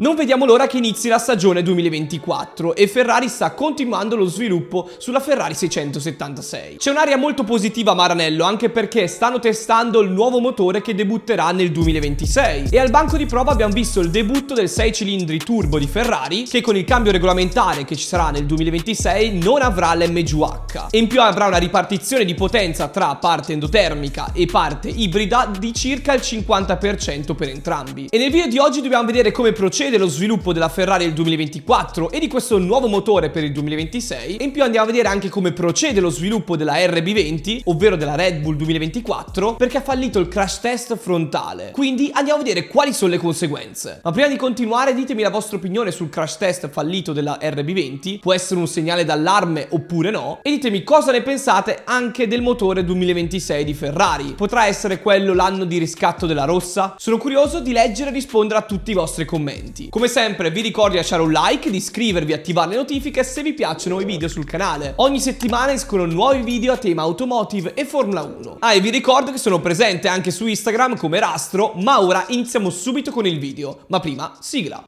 Non vediamo l'ora che inizi la stagione 2024 e Ferrari sta continuando lo sviluppo sulla Ferrari 676. C'è un'aria molto positiva a Maranello anche perché stanno testando il nuovo motore che debutterà nel 2026 e al banco di prova abbiamo visto il debutto del 6 cilindri turbo di Ferrari che con il cambio regolamentare che ci sarà nel 2026 non avrà l'MGUH e in più avrà una ripartizione di potenza tra parte endotermica e parte ibrida di circa il 50% per entrambi. E nel video di oggi dobbiamo vedere come procede lo sviluppo della Ferrari del 2024 e di questo nuovo motore per il 2026 e in più andiamo a vedere anche come procede lo sviluppo della RB20, ovvero della Red Bull 2024, perché ha fallito il crash test frontale. Quindi andiamo a vedere quali sono le conseguenze. Ma prima di continuare ditemi la vostra opinione sul crash test fallito della RB20, può essere un segnale d'allarme oppure no, e ditemi cosa ne pensate anche del motore 2026 di Ferrari. Potrà essere quello l'anno di riscatto della rossa? Sono curioso di leggere e rispondere a tutti i vostri commenti. Come sempre vi ricordo di lasciare un like, di iscrivervi e attivare le notifiche se vi piacciono i video sul canale. Ogni settimana escono nuovi video a tema automotive e Formula 1. E vi ricordo che sono presente anche su Instagram come Rastro, ma ora iniziamo subito con il video. Ma prima, sigla.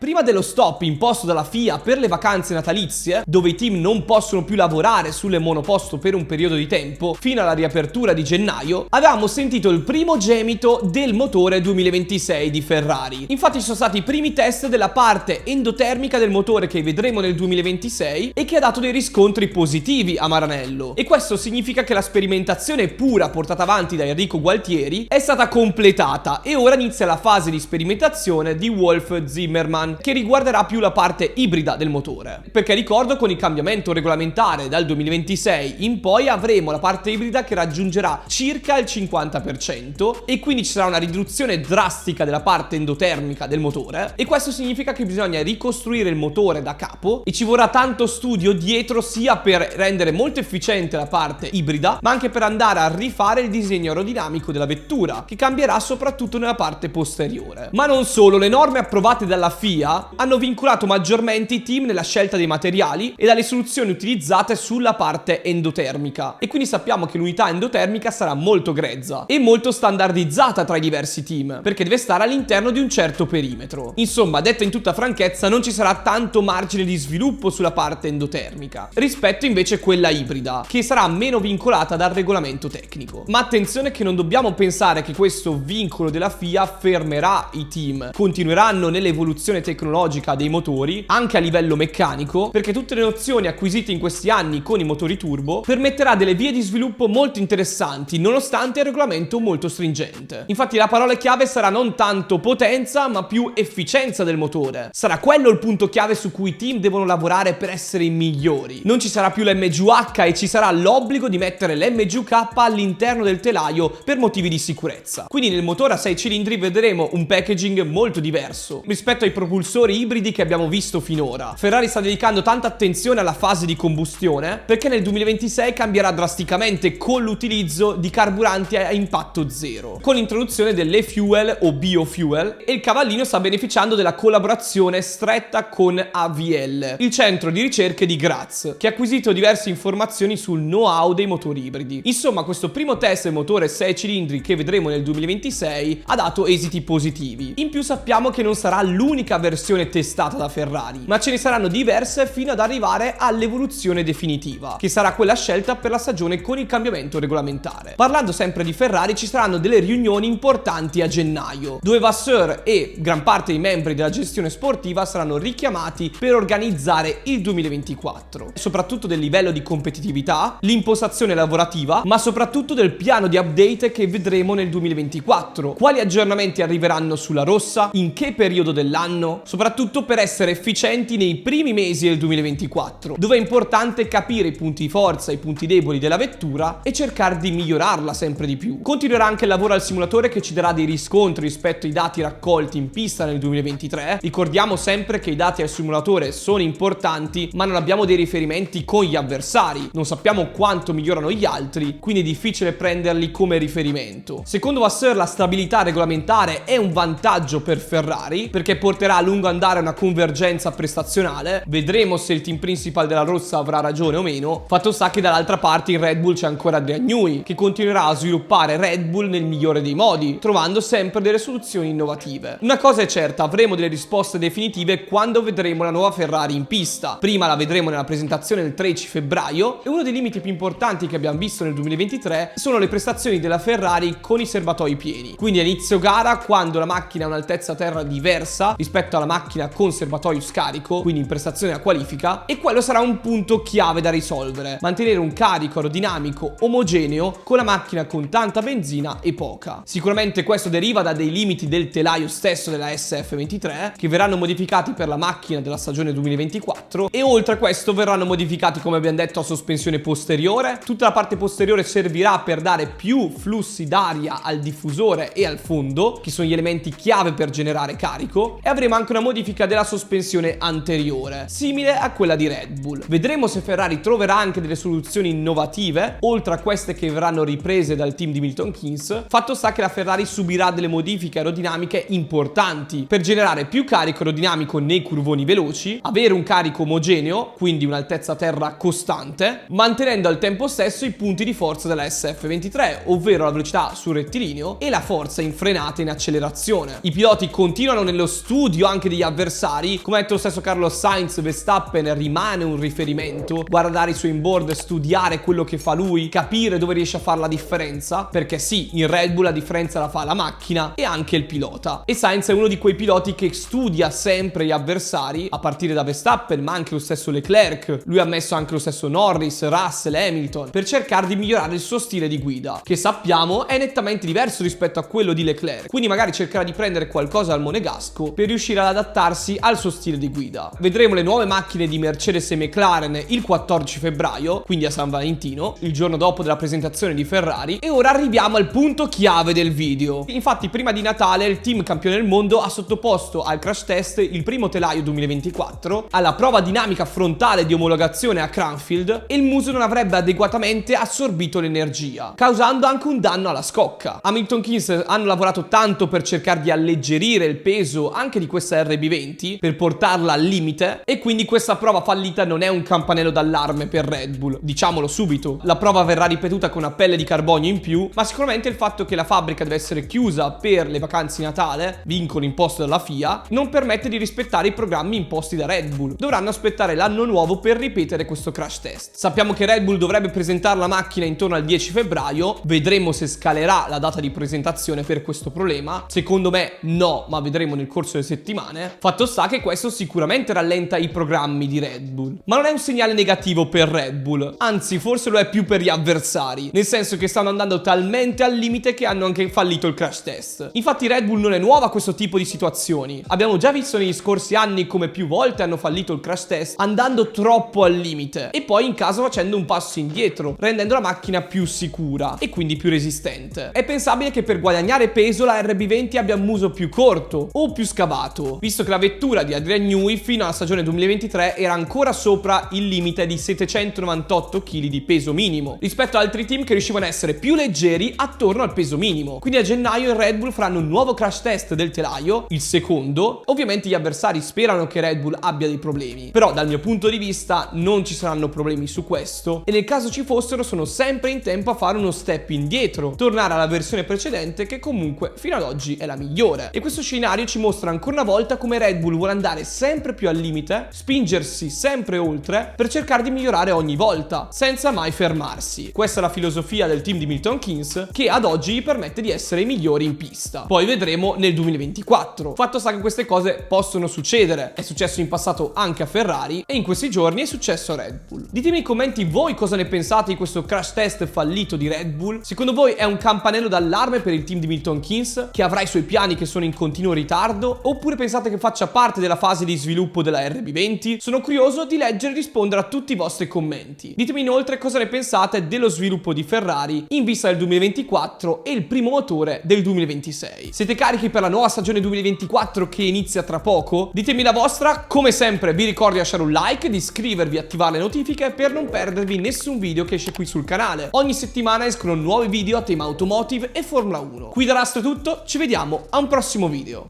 Prima dello stop imposto dalla FIA per le vacanze natalizie, dove i team non possono più lavorare sulle monoposto per un periodo di tempo, fino alla riapertura di gennaio, avevamo sentito il primo gemito del motore 2026 di Ferrari. Infatti ci sono stati i primi test della parte endotermica del motore che vedremo nel 2026 e che ha dato dei riscontri positivi a Maranello. E questo significa che la sperimentazione pura portata avanti da Enrico Gualtieri è stata completata e ora inizia la fase di sperimentazione di Wolf Zimmermann, che riguarderà più la parte ibrida del motore. Perché ricordo, con il cambiamento regolamentare dal 2026 in poi avremo la parte ibrida che raggiungerà circa il 50% e quindi ci sarà una riduzione drastica della parte endotermica del motore e questo significa che bisogna ricostruire il motore da capo e ci vorrà tanto studio dietro, sia per rendere molto efficiente la parte ibrida ma anche per andare a rifare il disegno aerodinamico della vettura, che cambierà soprattutto nella parte posteriore. Ma non solo, le norme approvate dalla FIA hanno vincolato maggiormente i team nella scelta dei materiali e dalle soluzioni utilizzate sulla parte endotermica e quindi sappiamo che l'unità endotermica sarà molto grezza e molto standardizzata tra i diversi team perché deve stare all'interno di un certo perimetro. Insomma, detta in tutta franchezza, non ci sarà tanto margine di sviluppo sulla parte endotermica rispetto invece a quella ibrida, che sarà meno vincolata dal regolamento tecnico. Ma attenzione che non dobbiamo pensare che questo vincolo della FIA fermerà i team, continueranno nell'evoluzione tecnologica dei motori anche a livello meccanico, perché tutte le nozioni acquisite in questi anni con i motori turbo permetterà delle vie di sviluppo molto interessanti nonostante il regolamento molto stringente. Infatti la parola chiave sarà non tanto potenza ma più efficienza del motore. Sarà quello il punto chiave su cui i team devono lavorare per essere i migliori. Non ci sarà più l'MGUH e ci sarà l'obbligo di mettere l'MGUK all'interno del telaio per motivi di sicurezza. Quindi nel motore a 6 cilindri vedremo un packaging molto diverso rispetto ai propulsori ibridi che abbiamo visto finora. Ferrari sta dedicando tanta attenzione alla fase di combustione perché nel 2026 cambierà drasticamente con l'utilizzo di carburanti a impatto zero, con l'introduzione dell'e-fuel o biofuel, e il cavallino sta beneficiando della collaborazione stretta con AVL, il centro di ricerche di Graz, che ha acquisito diverse informazioni sul know-how dei motori ibridi. Insomma, questo primo test del motore 6 cilindri che vedremo nel 2026 ha dato esiti positivi. In più sappiamo che non sarà l'unica versione testata da Ferrari, ma ce ne saranno diverse fino ad arrivare all'evoluzione definitiva, che sarà quella scelta per la stagione con il cambiamento regolamentare. Parlando sempre di Ferrari, ci saranno delle riunioni importanti a gennaio, dove Vasseur e gran parte dei membri della gestione sportiva saranno richiamati per organizzare il 2024, soprattutto del livello di competitività, l'impostazione lavorativa, ma soprattutto del piano di update che vedremo nel 2024. Quali aggiornamenti arriveranno sulla rossa, in che periodo dell'anno, soprattutto per essere efficienti nei primi mesi del 2024, dove è importante capire i punti di forza e i punti deboli della vettura e cercare di migliorarla sempre di più. Continuerà anche il lavoro al simulatore che ci darà dei riscontri rispetto ai dati raccolti in pista nel 2023. Ricordiamo sempre che i dati al simulatore sono importanti, ma non abbiamo dei riferimenti con gli avversari, non sappiamo quanto migliorano gli altri, quindi è difficile prenderli come riferimento. Secondo Vasseur la stabilità regolamentare è un vantaggio per Ferrari perché porterà a lungo lungo andare una convergenza prestazionale, vedremo se il team principal della rossa avrà ragione o meno. Fatto sta che dall'altra parte in Red Bull c'è ancora Adrian Newey, che continuerà a sviluppare Red Bull nel migliore dei modi, trovando sempre delle soluzioni innovative. Una cosa è certa, avremo delle risposte definitive quando vedremo la nuova Ferrari in pista. Prima la vedremo nella presentazione del 13 febbraio e uno dei limiti più importanti che abbiamo visto nel 2023 sono le prestazioni della Ferrari con i serbatoi pieni. Quindi a inizio gara, quando la macchina ha un'altezza terra diversa rispetto alla macchina con serbatoio scarico, quindi in prestazione a qualifica, e quello sarà un punto chiave da risolvere: mantenere un carico aerodinamico omogeneo con la macchina con tanta benzina e poca. Sicuramente questo deriva da dei limiti del telaio stesso della SF23, che verranno modificati per la macchina della stagione 2024, e oltre a questo verranno modificati, come abbiamo detto, a sospensione posteriore. Tutta la parte posteriore servirà per dare più flussi d'aria al diffusore e al fondo, che sono gli elementi chiave per generare carico, e avremo anche una modifica della sospensione anteriore, simile a quella di Red Bull. Vedremo se Ferrari troverà anche delle soluzioni innovative, oltre a queste che verranno riprese dal team di Milton Keynes. Fatto sta che la Ferrari subirà delle modifiche aerodinamiche importanti per generare più carico aerodinamico nei curvoni veloci, avere un carico omogeneo, quindi un'altezza terra costante, mantenendo al tempo stesso i punti di forza della SF23, ovvero la velocità sul rettilineo e la forza in frenata e in accelerazione. I piloti continuano nello studio anche degli avversari, come ha detto lo stesso Carlos Sainz. Verstappen rimane un riferimento, guardare i suoi inboard, studiare quello che fa lui, capire dove riesce a fare la differenza, perché sì, in Red Bull la differenza la fa la macchina e anche il pilota, e Sainz è uno di quei piloti che studia sempre gli avversari, a partire da Verstappen ma anche lo stesso Leclerc. Lui ha messo anche lo stesso Norris, Russell, Hamilton, per cercare di migliorare il suo stile di guida, che sappiamo è nettamente diverso rispetto a quello di Leclerc, quindi magari cercherà di prendere qualcosa dal monegasco per riuscire ad adattarsi al suo stile di guida. Vedremo le nuove macchine di Mercedes e McLaren il 14 febbraio, quindi a San Valentino, il giorno dopo della presentazione di Ferrari. E ora arriviamo al punto chiave del video. Infatti prima di Natale il team campione del mondo ha sottoposto al crash test il primo telaio 2024 alla prova dinamica frontale di omologazione a Cranfield, e il muso non avrebbe adeguatamente assorbito l'energia, causando anche un danno alla scocca. A Milton Keynes hanno lavorato tanto per cercare di alleggerire il peso anche di questa RB20, per portarla al limite, e quindi questa prova fallita non è un campanello d'allarme per Red Bull, diciamolo subito. La prova verrà ripetuta con una pelle di carbonio in più, ma sicuramente il fatto che la fabbrica deve essere chiusa per le vacanze di Natale, vincolo imposto dalla FIA, non permette di rispettare i programmi imposti da Red Bull. Dovranno aspettare l'anno nuovo per ripetere questo crash test. Sappiamo che Red Bull dovrebbe presentare la macchina intorno al 10 febbraio, vedremo se scalerà la data di presentazione per questo problema. Secondo me no, ma vedremo nel corso delle settimane. Fatto sta che questo sicuramente rallenta i programmi di Red Bull, ma non è un segnale negativo per Red Bull, anzi forse lo è più per gli avversari, nel senso che stanno andando talmente al limite che hanno anche fallito il crash test. Infatti Red Bull non è nuova a questo tipo di situazioni, abbiamo già visto negli scorsi anni come più volte hanno fallito il crash test andando troppo al limite e poi in caso facendo un passo indietro, rendendo la macchina più sicura e quindi più resistente. È pensabile che per guadagnare peso la RB20 abbia un muso più corto o più scavato, visto che la vettura di Adrian Newey fino alla stagione 2023 era ancora sopra il limite di 798 kg di peso minimo, rispetto ad altri team che riuscivano a essere più leggeri attorno al peso minimo. Quindi a gennaio in Red Bull faranno un nuovo crash test del telaio, il secondo. Ovviamente gli avversari sperano che Red Bull abbia dei problemi, però dal mio punto di vista non ci saranno problemi su questo, e nel caso ci fossero sono sempre in tempo a fare uno step indietro, tornare alla versione precedente che comunque fino ad oggi è la migliore. E questo scenario ci mostra ancora una volta come Red Bull vuole andare sempre più al limite, spingersi sempre oltre per cercare di migliorare ogni volta, senza mai fermarsi. Questa è la filosofia del team di Milton Keynes, che ad oggi gli permette di essere i migliori in pista. Poi vedremo nel 2024. Fatto sta che queste cose possono succedere, è successo in passato anche a Ferrari e in questi giorni è successo a Red Bull. Ditemi nei commenti voi cosa ne pensate di questo crash test fallito di Red Bull. Secondo voi è un campanello d'allarme per il team di Milton Keynes, che avrà i suoi piani che sono in continuo ritardo, oppure pensate che faccia parte della fase di sviluppo della RB20? Sono curioso di leggere e rispondere a tutti i vostri commenti. Ditemi inoltre cosa ne pensate dello sviluppo di Ferrari in vista del 2024 e il primo motore del 2026. Siete carichi per la nuova stagione 2024 che inizia tra poco? Ditemi la vostra. Come sempre vi ricordo di lasciare un like, di iscrivervi e attivare le notifiche per non perdervi nessun video che esce qui sul canale. Ogni settimana escono nuovi video a tema automotive e Formula 1. Qui da Rastro è tutto, ci vediamo a un prossimo video.